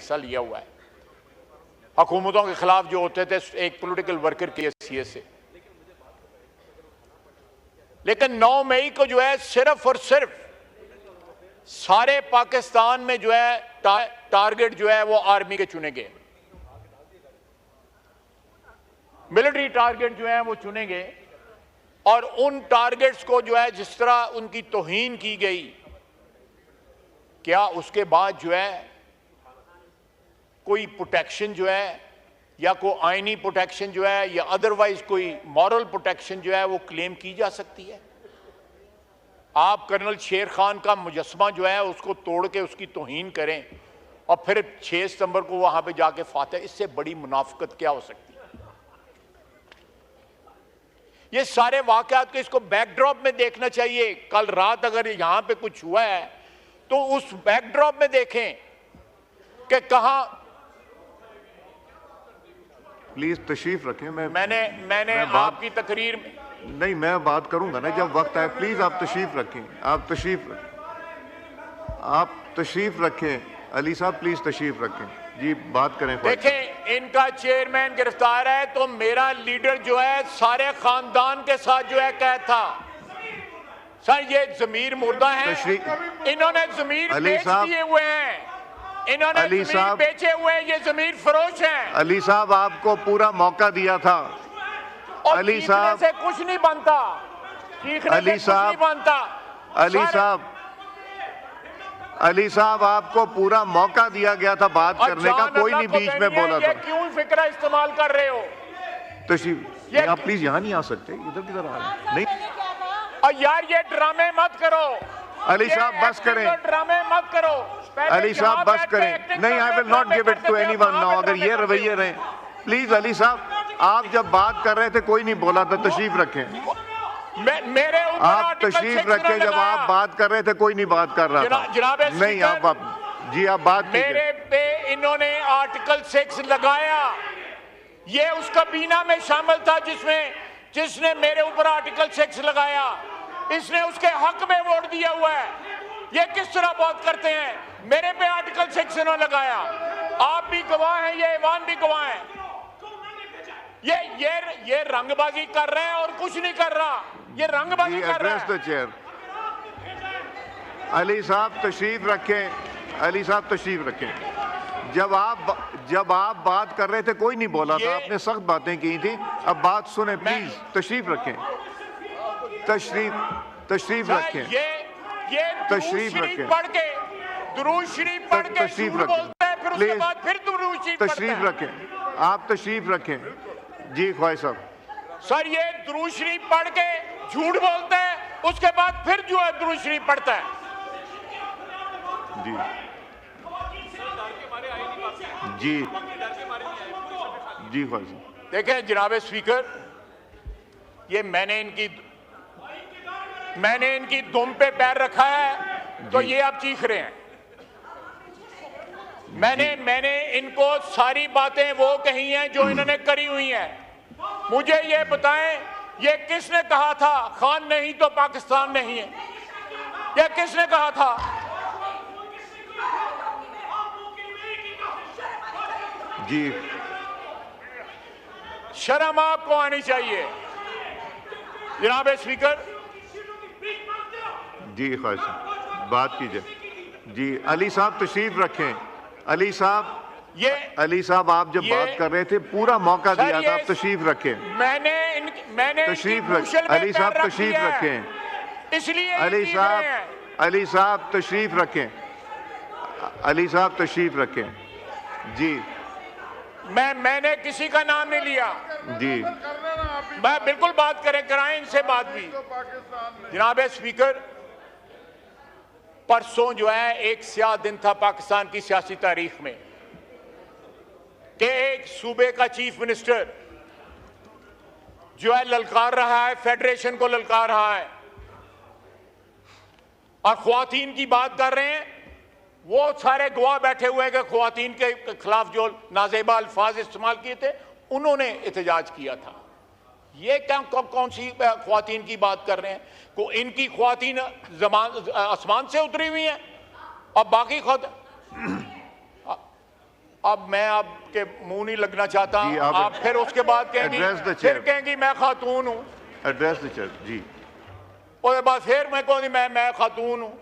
हिस्सा लिया हुआ है हुकूमतों के खिलाफ जो होते थे एक पॉलिटिकल वर्कर के हैसियत से। लेकिन 9 मई को जो है सिर्फ और सिर्फ सारे पाकिस्तान में जो है टारगेट जो है वो आर्मी के चुने गए, मिलिट्री टारगेट जो है वो चुने गए। और उन टारगेट्स को जो है जिस तरह उनकी तौहीन की गई, क्या उसके बाद जो है कोई प्रोटेक्शन जो है या कोई आईनी प्रोटेक्शन जो है या अदरवाइज कोई मॉरल प्रोटेक्शन जो है वो क्लेम की जा सकती है? आप कर्नल शेर खान का मुजस्समा जो है उसको तोड़ के उसकी तौहीन करें और फिर 6 सितंबर को वहां पे जाके फातह, इससे बड़ी मुनाफिकत क्या हो सकती है? ये सारे वाकयात को इसको बैकड्रॉप में देखना चाहिए। कल रात अगर यहां पे कुछ हुआ है तो उस बैकड्रॉप में देखें कि कहां। प्लीज तशरीफ रखें। मैंने आपकी तकरीर में नहीं, मैं बात करूंगा ना जब वक्त आए। प्लीज आप तशरीफ रखें, आप तशरीफ रखें। अली साहब प्लीज तशरीफ रखें जी, बात करें। देखें, इनका चेयरमैन गिरफ्तार है तो मेरा लीडर जो है सारे खानदान के साथ जो है कैद था। सर ये जमीर मुर्दा है, इन्होंने जमीर बेच दिए हुए हैं, इन्होंने जमीर बेचे हुए हैं, ये जमीर फरोश हैं। अली साहब आपको पूरा मौका दिया था। अली साहब से कुछ नहीं बनता, अली साहब बनता। अली साहब आपको पूरा मौका दिया गया था बात करने का, कोई नहीं बीच में बोला था। क्यों फिक्रा इस्तेमाल कर रहे हो? तशरीफ आप प्लीज यहाँ नहीं आ सकते, इधर किधर आ रहे? नहीं और यार ये ड्रामे मत करो। अली साहब बस करें, ड्रामे मत करो। अली साहब बस करें। नहीं, I will not give it to anyone now. अगर ये रवैये रहे प्लीज। अली साहब आप जब बात कर रहे थे कोई नहीं बोला था, तशरीफ रखें। मेरे आप तशरीफ रखें, जब आप बात कर रहे थे कोई नहीं बात कर रहा था। नहीं आप जी आप बात मेरे पे इन्होंने आर्टिकल 6 लगाया, ये उस कबीना में शामिल था जिसने मेरे ऊपर आर्टिकल 6 लगाया, इसने उसके हक में वोट दिया हुआ है। ये किस तरह बात करते हैं? मेरे पे आर्टिकल 6 इन्होंने लगाया, आप भी गवाह हैं, ये ईवान भी गवाह है। ये रंगबाजी कर रहे हैं और कुछ नहीं कर रहा, ये रंगबाजी कर रहा है। चेयर अली साहब तशरीफ रखें, अली साहब तशरीफ रखें। जब आप बात कर रहे थे कोई नहीं बोला था, आपने सख्त बातें की थी। अब बात सुने प्लीज, तशरीफ रखें, तशरीफ रखें, तशरीफ रखें, पढ़ के दुरूद शरीफ पढ़ के तशरीफ बोलते हैं, फिर उसके बाद फिर दुरूद शरीफ तशरीफ रखें, आप तशरीफ रखें जी। ख्वाहिश साहब सर ये दुरूद शरीफ पढ़ के झूठ बोलते हैं, उसके बाद फिर जो है दुरूद शरीफ पढ़ता है जी जी जी। ख्वाहिश देखें जनाब स्पीकर, ये मैंने इनकी दुम पे पैर रखा है तो ये आप चीख रहे हैं। मैंने इनको सारी बातें वो कही हैं जो इन्होंने करी हुई हैं। मुझे ये बताएं, ये किसने कहा था खान नहीं तो पाकिस्तान नहीं है? ये किसने कहा था? जी शर्म आपको आनी चाहिए जनाब स्पीकर। जी ख्वाहिश बात कीजिए जी। अली साहब तशरीफ रखें। अली साहब आप जब बात कर रहे थे पूरा मौका दिया था, आप तशरीफ रखें। मैंने तशरीफ रखें। अली साहब तशरीफ रखें, इसलिए अली साहब तशरीफ रखें, अली साहब तशरीफ रखें जी। मैंने किसी का नाम नहीं लिया जी। मैं बिल्कुल बात कराएं इनसे बात भी। जनाब स्पीकर, परसों जो है एक स्याह दिन था पाकिस्तान की सियासी तारीख में कि एक सूबे का चीफ मिनिस्टर जो है ललकार रहा है, फेडरेशन को ललकार रहा है और ख्वातीन की बात कर रहे हैं। वो सारे गवाह बैठे हुए हैं कि ख्वातीन के खिलाफ जो नाजेबा अल्फाज इस्तेमाल किए थे उन्होंने एहतजाज किया था। ये क्या कौन सी ख्वातीन की बात कर रहे हैं? को इनकी ख्वातीन आसमान से उतरी हुई हैं और बाकी अब मैं आपके मुंह नहीं लगना चाहता, जी, आप फिर उसके बाद कहेंगी, Address the फिर chair. कहेंगी मैं खातून हूं, एड्रेस द चेयर जी। उसके बाद फिर मैं कहूंगी मैं खातून हूं।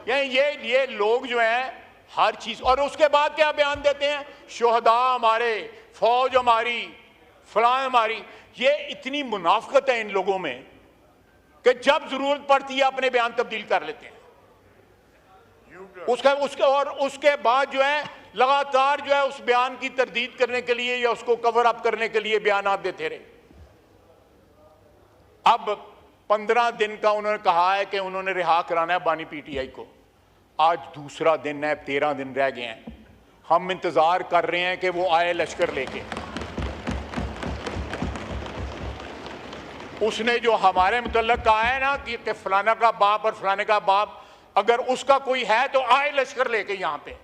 ये लोग जो हैं हर चीज, और उसके बाद क्या बयान देते हैं, शोहदा हमारे, फौज हमारी, फलां हमारी। ये इतनी मुनाफिकत है इन लोगों में कि जब जरूरत पड़ती है अपने बयान तब्दील कर लेते हैं। उसके बाद जो है लगातार जो है उस बयान की तरदीद करने के लिए या उसको कवर अप करने के लिए बयान देते रहे। अब 15 दिन का उन्होंने कहा है कि उन्होंने रिहा कराना है बानी पीटीआई को। आज दूसरा दिन है, 13 दिन रह गए हैं। हम इंतजार कर रहे हैं कि वो आए लश्कर लेके। उसने जो हमारे मुतल्लक कहा है ना कि फलाना का बाप और फलाने का बाप, अगर उसका कोई है तो आए लश्कर लेके यहां पे।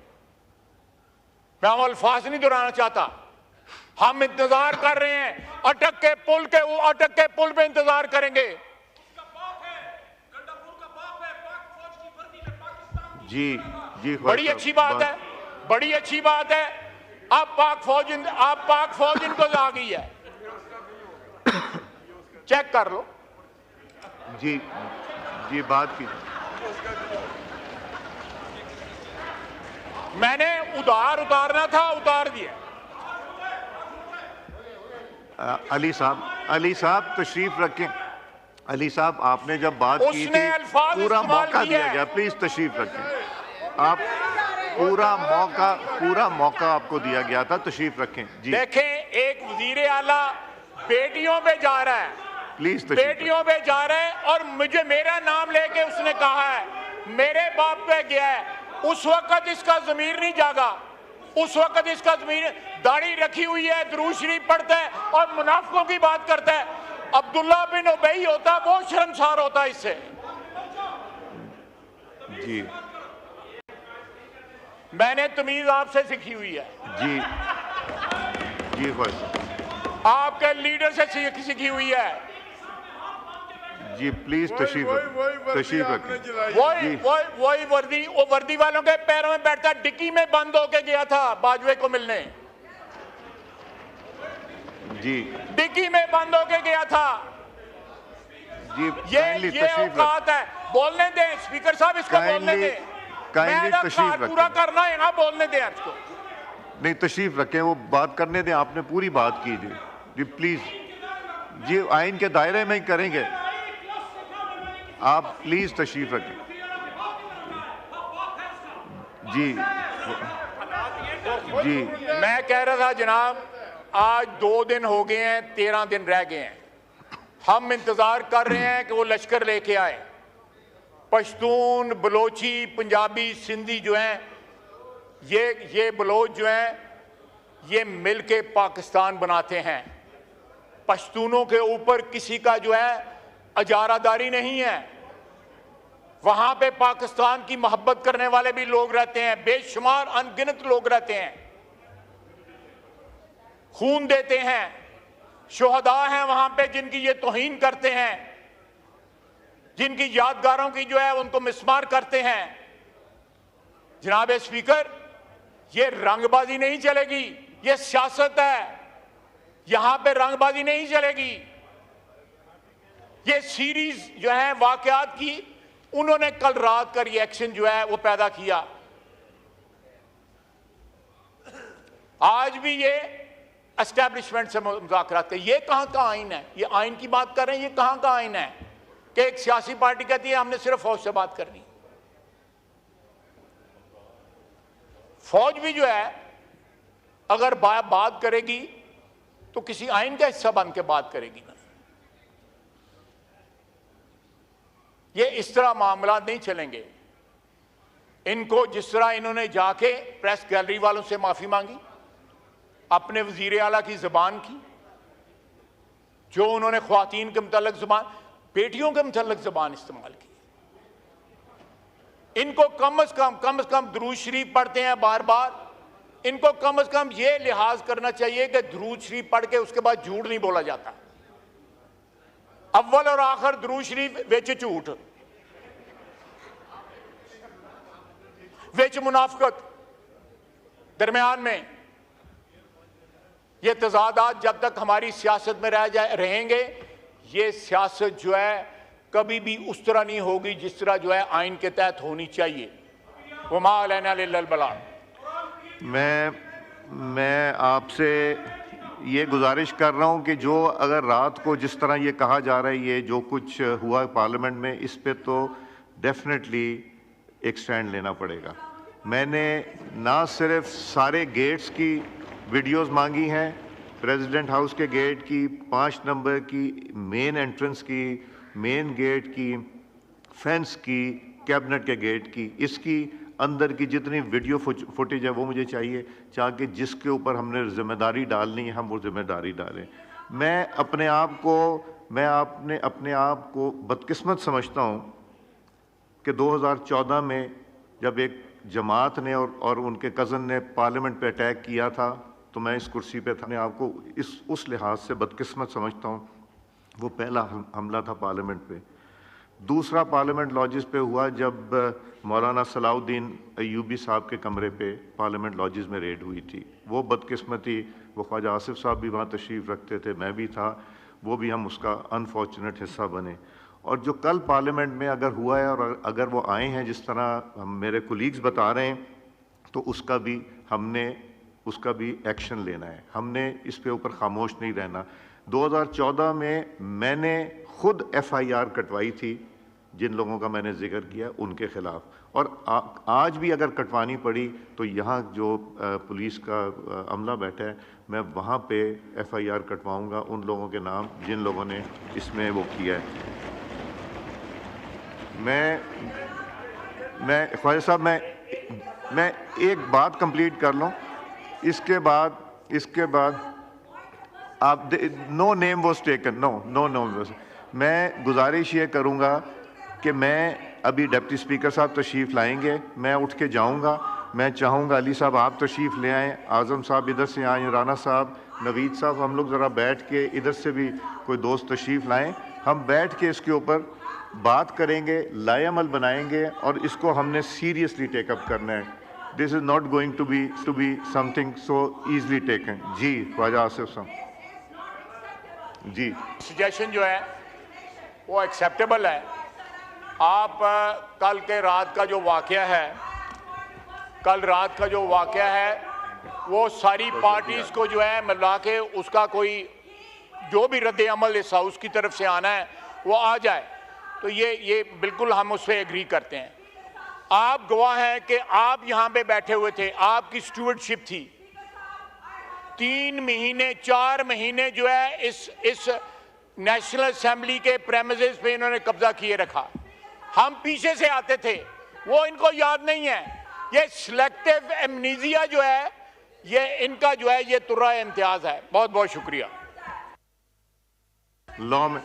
मैं वो अल्फाज नहीं दोहराना चाहता। हम इंतजार कर रहे हैं, अटक के पुल पे इंतजार करेंगे। जी जी, बड़ी अच्छी बात है, बड़ी अच्छी बात है। अब पाक फौज इनको आ गई है, चेक कर लो। जी जी, बात की मैंने उतारना था, उतार दिया। अली साहब तशरीफ रखें। अली साहब, आपने जब बात की उसने थी अल्फाज पूरा इस्तेमाल मौका किया दिया है। गया, प्लीज तशरीफ रखें। आप पूरा मौका आपको दिया गया था, तशरीफ रखें जी। देखें, एक वजीर आला बेटियों पे जा रहा है, प्लीज तशरीफ बेटियों पे जा रहा है, और मुझे मेरा नाम लेके उसने कहा है मेरे बाप पे गया है। उस वक्त इसका ज़मीर नहीं जागा, उस वक्त इसका ज़मीर, दाढ़ी रखी हुई है, दुरूद शरीफ पढ़ता है और मुनाफिकों की बात करता है। अब्दुल्ला बिन उबई होता, बहुत शर्मसार होता इससे। जी मैंने तमीज आपसे सीखी हुई है, जी जी, बस आपके लीडर से सीखी हुई है। जी, प्लीज तशरीफ रखें। वही वर्दी वालों के पैरों में बैठता, डिक्की में बंद होके गया था बाजवे को मिलने, जी डिक्की में बंद होके गया था। जी, ये औकात है। बोलने दें स्पीकर साहब, इसको बोलने दें। मैं तशरीफ पूरा रखें। करना है ना, बोलने दें इसको। नहीं, तशरीफ रखें, वो बात करने दें। आपने पूरी बात की जी प्लीज जी, आइन के दायरे में ही करेंगे। आप प्लीज तशरीफ रखें जी जी। मैं कह रहा था जनाब, आज 2 दिन हो गए हैं, 13 दिन रह गए हैं। हम इंतजार कर रहे हैं कि वो लश्कर लेके आए। पश्तून, बलोची, पंजाबी, सिंधी जो हैं, ये बलोच जो हैं, ये मिलके पाकिस्तान बनाते हैं। पश्तूनों के ऊपर किसी का जो है अजारादारी नहीं है। वहां पे पाकिस्तान की मोहब्बत करने वाले भी लोग रहते हैं, बेशुमार अनगिनत लोग रहते हैं, खून देते हैं। शोहदा हैं वहां पे जिनकी ये तौहीन करते हैं, जिनकी यादगारों की जो है उनको मिसमार करते हैं। जनाब स्पीकर, ये रंगबाजी नहीं चलेगी, ये सियासत है। यहां पे रंगबाजी नहीं चलेगी। ये सीरीज जो है वाकयात की, उन्होंने कल रात का रिएक्शन जो है वो पैदा किया। आज भी ये एस्टैब्लिशमेंट से मुज़ाकरात कर, ये कहां का आइन है? ये आइन की बात कर रहे हैं, ये कहां का आइन है कि एक सियासी पार्टी कहती है हमने सिर्फ फौज से बात करनी। फौज भी जो है अगर बात करेगी तो किसी आइन का हिस्सा बन के बात करेगी ना। ये इस तरह मामला नहीं चलेंगे। इनको जिस तरह इन्होंने जाके प्रेस गैलरी वालों से माफी मांगी, अपने वजीर आला की जुबान की, जो उन्होंने ख्वातीन के मुतल्लिक जुबान, बेटियों के मुतल्लिक जुबान इस्तेमाल की। इनको कम से कम दुरूद शरीफ पढ़ते हैं बार बार, इनको कम से कम ये लिहाज करना चाहिए कि दुरूद शरीफ पढ़ के उसके बाद झूठ नहीं बोला जाता। अव्वल और आखिर दुरूद शरीफ विच झूठ, विच मुनाफिकत, दरमियान में ये तजादात जब तक हमारी सियासत में रहेंगे, ये सियासत जो है कभी भी उस तरह नहीं होगी जिस तरह जो है आइन के तहत होनी चाहिए। वमा अलैना इल्लल बलाग। मैं आपसे ये गुजारिश कर रहा हूँ कि जो अगर रात को जिस तरह ये कहा जा रहा है, ये जो कुछ हुआ पार्लियामेंट में, इस पे तो डेफिनेटली एक स्टैंड लेना पड़ेगा। मैंने ना सिर्फ सारे गेट्स की वीडियोस मांगी हैं, प्रेसिडेंट हाउस के गेट की, 5 नंबर की, मेन एंट्रेंस की, मेन गेट की, फेंस की, कैबिनेट के गेट की, इसकी अंदर की जितनी वीडियो फुटेज है वो मुझे चाहिए, ताकि जिसके ऊपर हमने जिम्मेदारी डालनी है हम वो जिम्मेदारी डालें। मैं अपने आप को बदकिस्मत समझता हूँ कि 2014 में जब एक जमात ने और उनके कज़न ने पार्लियामेंट पे अटैक किया था तो मैं इस कुर्सी पे था। मैं आपको उस लिहाज से बदकिस्मत समझता हूँ। वो पहला हमला था पार्लियामेंट पे। दूसरा पार्लियामेंट लॉजिस पे हुआ जब मौलाना सलाउद्दीन अय्यूबी साहब के कमरे पे पार्लियामेंट लॉजिस में रेड हुई थी। वो बदकिस्मती, वो ख्वाजा आसिफ साहब भी वहाँ तशरीफ़ रखते थे, मैं भी था, वो भी हम उसका अनफॉर्चुनेट हिस्सा बने। और जो कल पार्लियामेंट में अगर हुआ है और अगर वो आए हैं जिस तरह हम मेरे कोलीग्स बता रहे हैं, तो उसका भी एक्शन लेना है। हमने इस पे ऊपर खामोश नहीं रहना। 2014 में मैंने खुद FIR कटवाई थी जिन लोगों का मैंने जिक्र किया उनके खिलाफ, और आज भी अगर कटवानी पड़ी तो यहाँ जो पुलिस का अमला बैठा है, मैं वहाँ पे FIR कटवाऊँगा उन लोगों के नाम जिन लोगों ने इसमें वो किया है। मैं ख्वाजा साहब मैं एक बात कंप्लीट कर लूँ, इसके बाद आप no name was taken, no. मैं गुजारिश ये करूँगा कि मैं अभी डिप्टी स्पीकर साहब तशरीफ़ लाएंगे, मैं उठ के जाऊँगा। मैं चाहूँगा अली साहब आप तशरीफ़ ले आएँ, आज़म साहब इधर से आएँ, राना साहब, नवीद साहब, हम लोग ज़रा बैठ के, इधर से भी कोई दोस्त तशरीफ़ लाएँ, हम बैठ के इसके ऊपर बात करेंगे, लाएअमल बनाएंगे और इसको हमने सीरियसली टेकअप करना है। This is not going to be something so easily taken. जी ख्वाजा आसिफ साहब जी। सजेशन जो है वो एक्सेप्टेबल है। आप कल रात का जो वाकया है वो सारी पार्टीज को जो है मिला के उसका कोई जो भी रद्द अमल इस हाउस की तरफ से आना है वो आ जाए, तो ये बिल्कुल हम उस पर एग्री करते हैं। आप गवाह हैं कि आप यहाँ पे बैठे हुए थे, आपकी स्टूवर्डशिप थी। 3 महीने 4 महीने जो है इस नेशनल असेंबली के प्रेमिसेस पे इन्होंने कब्जा किए रखा। हम पीछे से आते थे, वो इनको याद नहीं है। ये सिलेक्टिव एमनीजिया जो है ये इनका जो है ये तुर्रा इम्तियाज है। बहुत बहुत शुक्रिया। लॉ में